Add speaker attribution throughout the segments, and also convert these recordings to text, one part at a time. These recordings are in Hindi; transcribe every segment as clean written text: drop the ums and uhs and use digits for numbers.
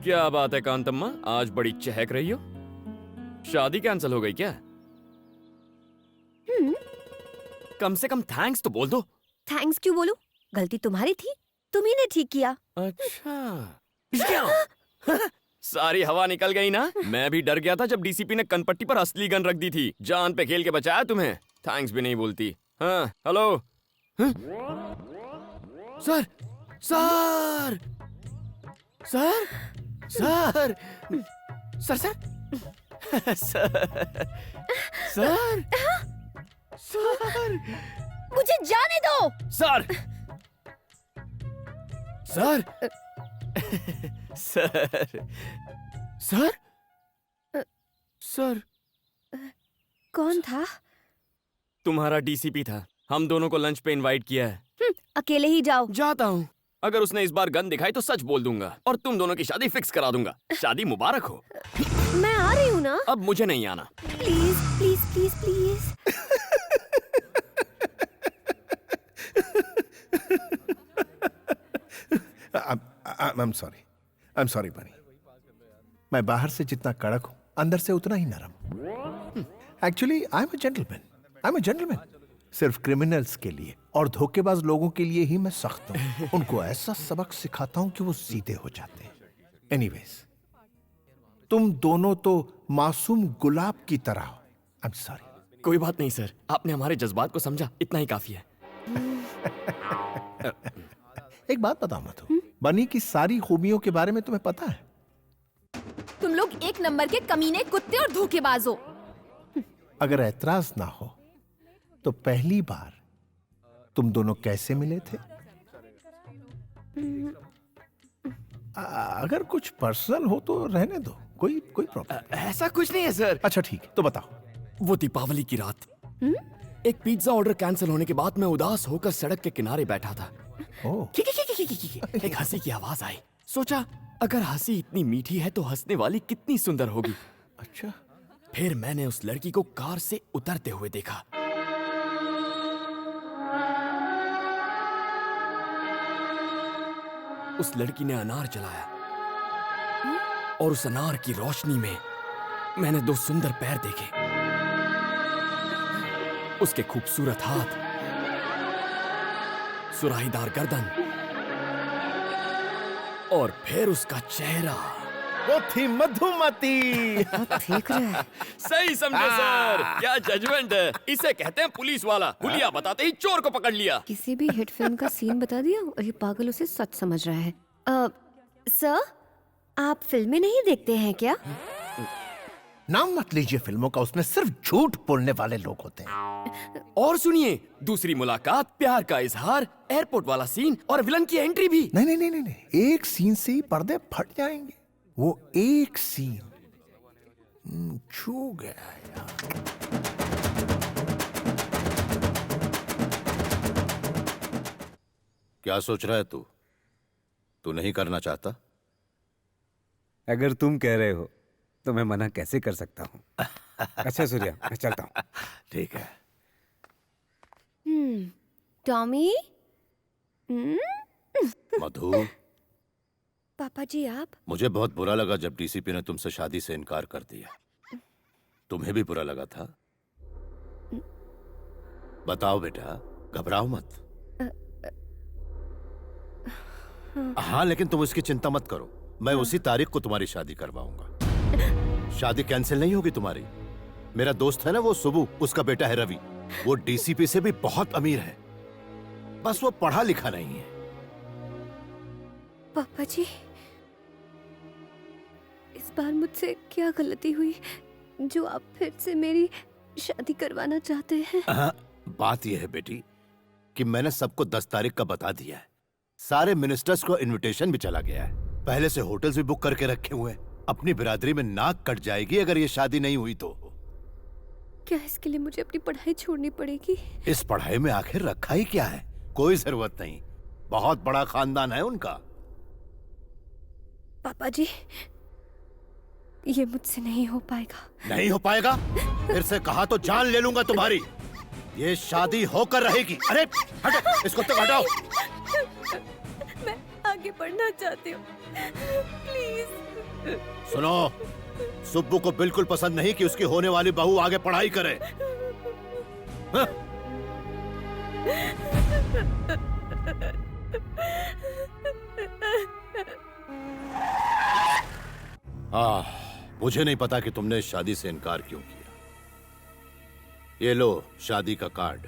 Speaker 1: क्या बात है कांतम्मा, आज बड़ी चहक रही हो। शादी कैंसिल हो गई क्या? कम से कम थैंक्स तो बोल दो।
Speaker 2: थैंक्स क्यों बोलूं? गलती तुम्हारी थी, तुम्ही ने ठीक किया।
Speaker 1: अच्छा क्या? सारी हवा निकल गई ना। मैं भी डर गया था जब डीसीपी ने कनपट्टी पर असली गन रख दी थी। जान पे खेल के बचाया तुम्हें। थैंक्स भी नहीं बोलती। हाँ हेलो। हाँ? Sir sir sir sir sir sir sir sir
Speaker 2: मुझे जाने दो।
Speaker 1: Sir sir sir sir sir
Speaker 2: कौन था?
Speaker 1: तुम्हारा डीसीपी था। हम दोनों को लंच पे इनवाइट किया है।
Speaker 2: अकेले ही जाओ।
Speaker 1: जाता हूँ। अगर उसने इस बार गन दिखाई तो सच बोल दूंगा और तुम दोनों की शादी फिक्स करा दूंगा। शादी मुबारक हो।
Speaker 2: मैं आ रही हूँ ना।
Speaker 1: अब मुझे नहीं आना।
Speaker 2: Please please please please.
Speaker 3: I'm sorry बनी। मैं बाहर से जितना कड़क हूं अंदर से उतना ही नरम। Actually I am a gentleman. सिर्फ क्रिमिनल्स के लिए और धोखेबाज लोगों के लिए ही मैं सख्त हूं। उनको ऐसा सबक सिखाता हूं कि वो सीधे हो जाते हैं। एनीवेज, तुम दोनों तो मासूम गुलाब की तरह हो। I am sorry.
Speaker 1: कोई बात नहीं सर, आपने हमारे जज्बात को समझा, इतना ही काफी है।
Speaker 3: एक बात बताओ ना, तुम बनी की सारी खूबियों के बारे में तुम्हें पता है?
Speaker 2: तुम लोग एक नंबर के कमीने, कुत्ते और धोखेबाज हो।
Speaker 3: अगर ऐतराज ना हो तो पहली बार तुम दोनों कैसे मिले थे? अगर कुछ पर्सनल हो तो रहने दो, कोई प्रॉब्लम।
Speaker 1: ऐसा कुछ नहीं है सर।
Speaker 3: अच्छा ठीक है, तो बताओ।
Speaker 1: वो दीपावली की रात एक पिज्जा ऑर्डर कैंसिल होने के बाद मैं उदास होकर सड़क के किनारे बैठा था। एक हंसी की आवाज आई। सोचा अगर हंसी इतनी मीठी है तो हंसने वाली कितनी सुंदर होगी।
Speaker 3: अच्छा।
Speaker 1: फिर मैंने उस लड़की को कार से उतरते हुए देखा। उस लड़की ने अनार जलाया और उस अनार की रोशनी में मैंने दो सुंदर पैर देखे। उसके खूबसूरत हाथ, सुराहीदार गर्दन और फिर उसका चेहरा।
Speaker 3: वो थी मधुमती।
Speaker 2: ठीक रहे।
Speaker 1: सही समझे सर। क्या जजमेंट है। इसे कहते हैं पुलिस वाला। हुलिया बताते ही चोर को पकड़ लिया।
Speaker 2: किसी भी हिट फिल्म का सीन बता दिया और ये पागल उसे सच समझ रहा है। सर, आप फिल्में नहीं देखते हैं क्या?
Speaker 3: नाम मत लीजिए फिल्मों का, उसमें सिर्फ झूठ बोलने वाले लोग होते हैं।
Speaker 1: और सुनिए, दूसरी मुलाकात, प्यार का इजहार, एयरपोर्ट वाला सीन और विलन की एंट्री भी।
Speaker 3: नहीं, एक सीन से ही पर्दे फट जाएंगे। वो एक सीन छू गया यार।
Speaker 4: क्या सोच रहा है तू? तू नहीं करना चाहता?
Speaker 5: अगर तुम कह रहे हो तो मैं मना कैसे कर सकता हूँ। अच्छा सूर्या, मैं चलता हूँ।
Speaker 4: ठीक है।
Speaker 2: टॉमी।
Speaker 4: मधु,
Speaker 2: पापा जी आप?
Speaker 4: मुझे बहुत बुरा लगा जब डीसीपी ने तुमसे शादी से इनकार कर दिया। तुम्हें भी बुरा लगा था? बताओ बेटा, घबराओ मत। हाँ, लेकिन तुम इसकी चिंता मत करो। मैं उसी तारीख को तुम्हारी शादी करवाऊंगा। शादी कैंसिल नहीं होगी तुम्हारी। मेरा दोस्त है ना वो सुबू, उसका बेटा है रवि। वो डीसीपी से भी बहुत अमीर है, बस वो पढ़ा लिखा नहीं है।
Speaker 2: पापा जी, इस बार मुझसे क्या गलती हुई जो आप फिर से मेरी शादी करवाना चाहते हैं?
Speaker 4: बात यह है बेटी कि मैंने सबको 10 तारीख का बता दिया है। सारे मिनिस्टर्स को इनविटेशन भी चला गया है। पहले से होटल्स भी बुक करके रखे हुए हैं। अपनी बिरादरी में नाक कट जाएगी अगर ये शादी नहीं हुई तो।
Speaker 2: क्या इसके लिए मुझे अपनी पढ़ाई छोड़नी पड़ेगी?
Speaker 4: इस पढ़ाई में आखिर रखा ही क्या है? कोई जरूरत नहीं, बहुत बड़ा खानदान है उनका।
Speaker 2: पापा जी, ये मुझसे नहीं हो पाएगा।
Speaker 4: नहीं हो पाएगा? फिर से कहा तो जान ले लूंगा तुम्हारी। ये शादी होकर रहेगी। अरे हटो, इसको तो हटाओ।
Speaker 2: मैं आ आगे बढ़ना चाहती हूँ, प्लीज।
Speaker 4: सुनो, सुब्बू को बिल्कुल पसंद नहीं कि उसकी होने वाली बहू आगे पढ़ाई करे। हाँ? मुझे नहीं पता कि तुमने शादी से इनकार क्यों किया। ये लो शादी का कार्ड,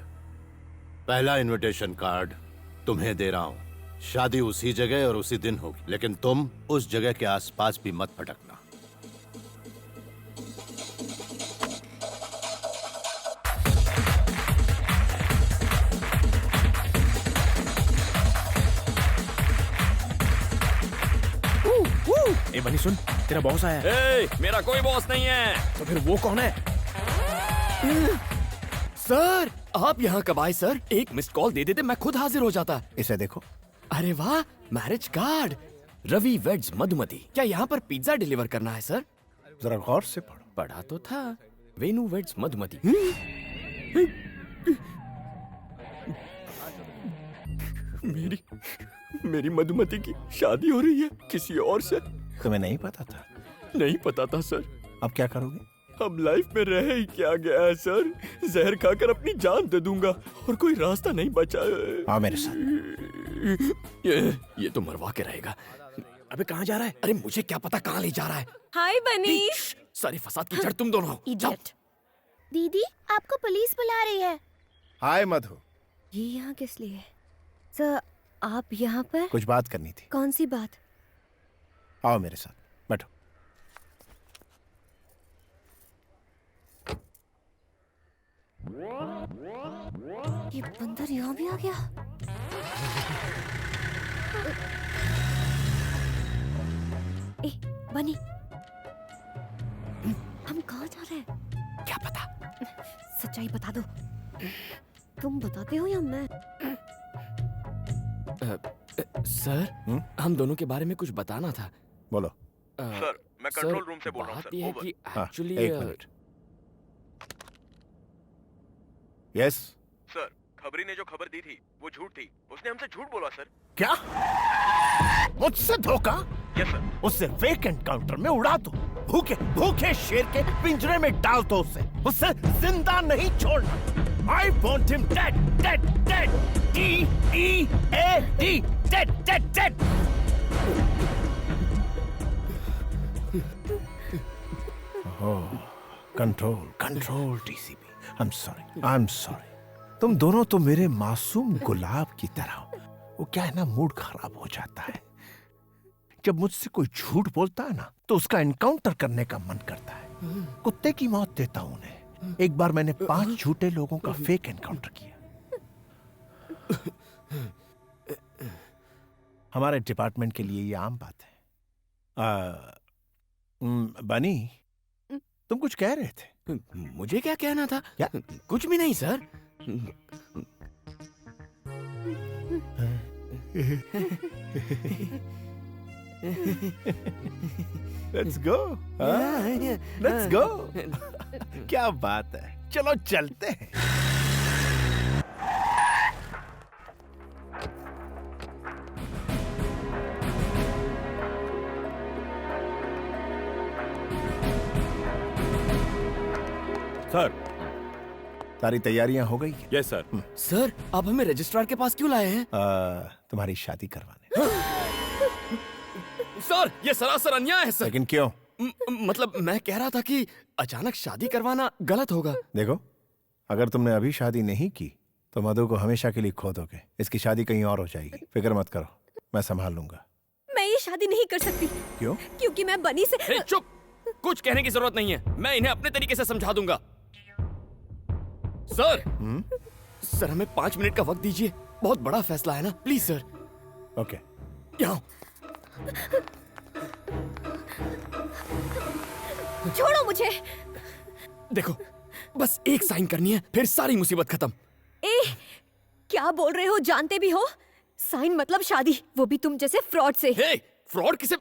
Speaker 4: पहला इनविटेशन कार्ड तुम्हें दे रहा हूं। शादी उसी जगह और उसी दिन होगी, लेकिन तुम उस जगह के आसपास भी मत भटकना।
Speaker 6: ए बनी सुन, तेरा बॉस आया है।
Speaker 1: ए, मेरा कोई बॉस नहीं है।
Speaker 6: तो फिर वो कौन है?
Speaker 1: सर आप यहाँ कब आए सर? एक मिस्ड कॉल दे देते मैं खुद हाजिर हो जाता।
Speaker 3: इसे देखो।
Speaker 1: अरे वाह, marriage card, Ravi weds Madhumati. क्या यहाँ पर पिज्जा डिलीवर करना है सर?
Speaker 3: जरा गौर से पढ़ो।
Speaker 1: पढ़ा तो था, वेनु वेड्स मधुमती। मेरी मधुमती की शादी हो रही है किसी और से।
Speaker 3: तुम्हें नहीं पता था?
Speaker 1: नहीं पता था सर।
Speaker 3: अब क्या करोगे?
Speaker 1: अब लाइफ में रह ही क्या गया है सर? जहर खाकर अपनी जान दे दूंगा और कोई रास्ता नहीं बचा।
Speaker 3: आओ मेरे साथ।
Speaker 1: ये तो मरवा के रहेगा।
Speaker 6: अबे कहाँ जा रहा है?
Speaker 1: अरे मुझे क्या पता कहाँ ले जा रहा है।
Speaker 2: हाय बनी।
Speaker 1: सारे फसाद की जड़ तुम दोनों हो। जाओ।
Speaker 2: इडियट।
Speaker 7: दीदी आपको पुलिस बुला रही है।
Speaker 3: हाय मधु,
Speaker 2: ये यहाँ किस लिए? सर आप यहाँ पर?
Speaker 3: कुछ बात करनी थी।
Speaker 2: कौन सी बात?
Speaker 3: आओ मेरे साथ, बैठो।
Speaker 2: ये बंदर यहाँ भी आ गया। ए बनी, हम कहाँ जा रहे हैं?
Speaker 1: क्या पता?
Speaker 2: सच्चाई बता दो। तुम बताते हो या मैं?
Speaker 1: सर हम दोनों के बारे में कुछ बताना था।
Speaker 3: बोलो।
Speaker 1: सर मैं कंट्रोल रूम से बोल रहा हूँ। बात यह है कि
Speaker 3: हाँ,
Speaker 1: एक्चुअली
Speaker 3: एक मिनट। यस।
Speaker 8: सर खबरी ने जो खबर दी थी वो झूठ थी। उसने हमसे झूठ बोला सर।
Speaker 3: क्या? मुझसे धोखा?
Speaker 8: Yes sir.
Speaker 3: उससे फेक एनकाउंटर में उड़ा दो। भूखे भूखे शेर के पिंजरे में डाल दो उसे जिंदा नहीं छोड़ना। I want him dead, dead, dead. D-E-A-D, dead, dead, dead. Control TCP. I'm sorry. तुम दोनों तो मेरे मासूम गुलाब की तरह हो। वो क्या है ना, मूड खराब हो जाता है जब मुझसे कोई झूठ बोलता है ना, तो उसका एनकाउंटर करने का मन करता है। कुत्ते की मौत देता हूं उन्हें। एक बार मैंने 5 झूठे लोगों का फेक एनकाउंटर किया। हमारे डिपार्टमेंट के लिए ये आम बात है। बनी, तुम कुछ कह रहे थे?
Speaker 1: मुझे क्या कहना था?
Speaker 3: क्या?
Speaker 1: कुछ भी नहीं sir.
Speaker 3: Let's go. Let's go. क्या बात है, चलो चलते हैं।
Speaker 6: सर।
Speaker 3: सारी तैयारियां हो गई?
Speaker 6: Yes sir.
Speaker 1: सर आप हमें रजिस्ट्रार के पास क्यों लाए हैं?
Speaker 3: तुम्हारी शादी करवाने।
Speaker 1: सर ये सरासर अन्याय है सर।
Speaker 3: लेकिन क्यों?
Speaker 1: मतलब मैं कह रहा था कि अचानक शादी करवाना गलत होगा।
Speaker 3: देखो, अगर तुमने अभी शादी नहीं की तो मधु को हमेशा के लिए खो दोगे। इसकी शादी कहीं और हो जाएगी। फिक्र मत करो, मैं संभाल लूंगा।
Speaker 2: मैं ये शादी नहीं कर सकती।
Speaker 3: क्यों?
Speaker 2: क्योंकि मैं बनी से।
Speaker 1: ए, चुप! कुछ कहने की जरूरत नहीं है, मैं इन्हें अपने तरीके से समझा दूंगा। सर सर हमें 5 मिनट का वक्त दीजिए, बहुत बड़ा फैसला है ना, प्लीज सर।
Speaker 3: ओके।
Speaker 1: यहाँ
Speaker 2: छोड़ो मुझे।
Speaker 1: देखो, बस एक साइन करनी है, फिर सारी मुसीबत खत्म।
Speaker 2: ए क्या बोल रहे हो? जानते भी हो साइन मतलब शादी, वो भी तुम जैसे फ्रॉड से।
Speaker 1: हे, फ्रॉड किसे?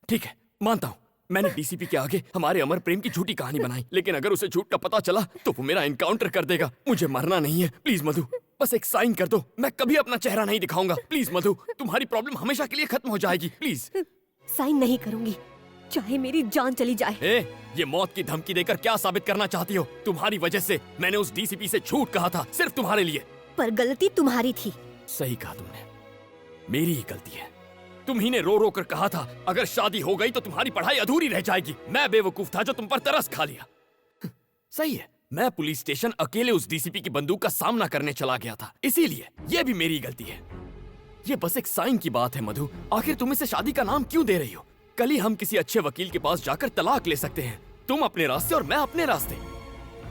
Speaker 1: ठीक है, मानता हूँ मैंने डीसीपी के आगे हमारे अमर प्रेम की झूठी कहानी बनाई, लेकिन अगर उसे झूठ का पता चला तो वो मेरा एनकाउंटर कर देगा। मुझे मरना नहीं है, प्लीज मधु बस एक साइन कर दो, मैं कभी अपना चेहरा नहीं दिखाऊंगा। प्लीज मधु, तुम्हारी प्रॉब्लम हमेशा के लिए खत्म हो जाएगी, प्लीज।
Speaker 2: साइन नहीं करूंगी, चाहे मेरी जान चली जाए।
Speaker 1: ये मौत की धमकी देकर क्या साबित करना चाहती हो? तुम्हारी वजह से मैंने उस डीसीपी से झूठ कहा था, सिर्फ तुम्हारे लिए।
Speaker 2: पर गलती तुम्हारी थी।
Speaker 1: सही कहा तुमने, मेरी ही गलती है। तुम ही ने रो रो कर कहा था अगर शादी हो गई तो तुम्हारी पढ़ाई अधूरी रह जाएगी। मैं बेवकूफ था जो तुम पर तरस खा लिया। सही है, मैं पुलिस स्टेशन अकेले उस डीसीपी की बंदूक का सामना करने चला गया था, इसीलिए ये भी मेरी गलती है। ये बस एक साइन की बात है मधु। आखिर तुम इसे शादी का नाम क्यों दे रही हो? कल ही हम किसी अच्छे वकील के पास जाकर तलाक ले सकते हैं, तुम अपने रास्ते और मैं अपने रास्ते।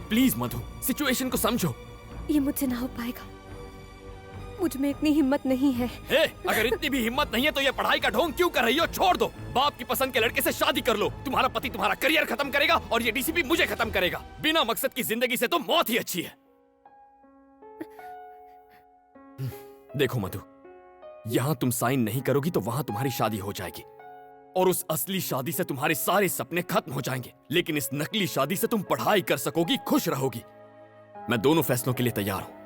Speaker 1: प्लीज मधु, सिचुएशन को समझो।
Speaker 2: ये मुझसे ना हो पाएगा, मुझ में इतनी हिम्मत नहीं है।
Speaker 1: अगर इतनी भी हिम्मत नहीं है तो ये पढ़ाई का ढोंग क्यों कर रही हो? छोड़ दो, बाप की पसंद के लड़के से शादी कर लो। तुम्हारा पति तुम्हारा करियर खत्म करेगा और ये डीसीपी मुझे खत्म करेगा। बिना मकसद की जिंदगी से तो मौत ही अच्छी है। देखो मधु, यहाँ तुम साइन नहीं करोगी तो वहां तुम्हारी शादी हो जाएगी और उस असली शादी से तुम्हारे सारे सपने खत्म हो जाएंगे। लेकिन इस नकली शादी से तुम पढ़ाई कर सकोगी, खुश रहोगी। मैं दोनों फैसलों के लिए तैयार हूं।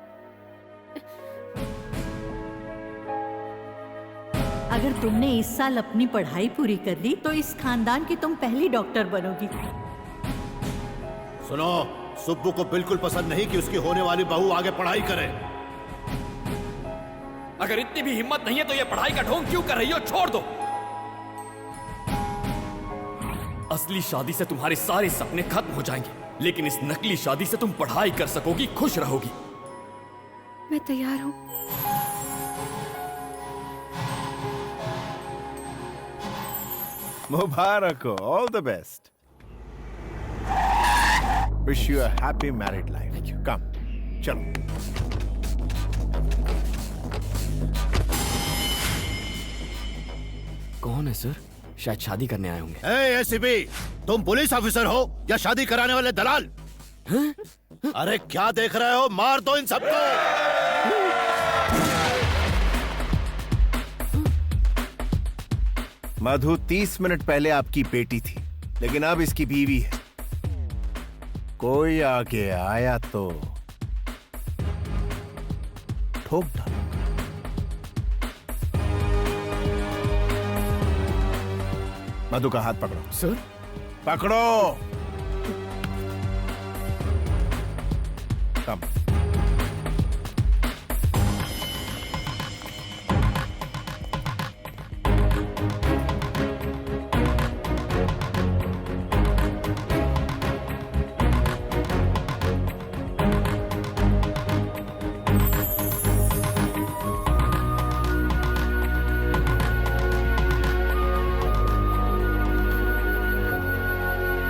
Speaker 9: अगर तुमने इस साल अपनी पढ़ाई पूरी कर ली तो इस खानदान की तुम पहली डॉक्टर बनोगी।
Speaker 4: सुनो, सुब्बू को बिल्कुल पसंद नहीं कि उसकी होने वाली बहू आगे पढ़ाई करे।
Speaker 1: अगर इतनी भी हिम्मत नहीं है तो ये पढ़ाई का ढोंग क्यों कर रही हो? छोड़ दो। असली शादी से तुम्हारे सारे सपने खत्म हो जाएंगे, लेकिन इस नकली शादी से तुम पढ़ाई कर सकोगी, खुश रहोगी।
Speaker 2: मैं तैयार हूँ।
Speaker 3: मुबारक हो, all the best. Wish you a happy married life. Come, चलो।
Speaker 1: कौन है सर? शायद शादी करने आए होंगे।
Speaker 4: एसीपी, तुम पुलिस ऑफिसर हो या शादी कराने वाले दलाल? अरे क्या देख रहे हो? मार दो इन सबको।
Speaker 3: मधु 30 मिनट पहले आपकी बेटी थी, लेकिन अब इसकी बीवी है। कोई आगे आया तो ठोक डालो। मधु का हाथ पकड़ो।
Speaker 1: सर?
Speaker 3: पकड़ो।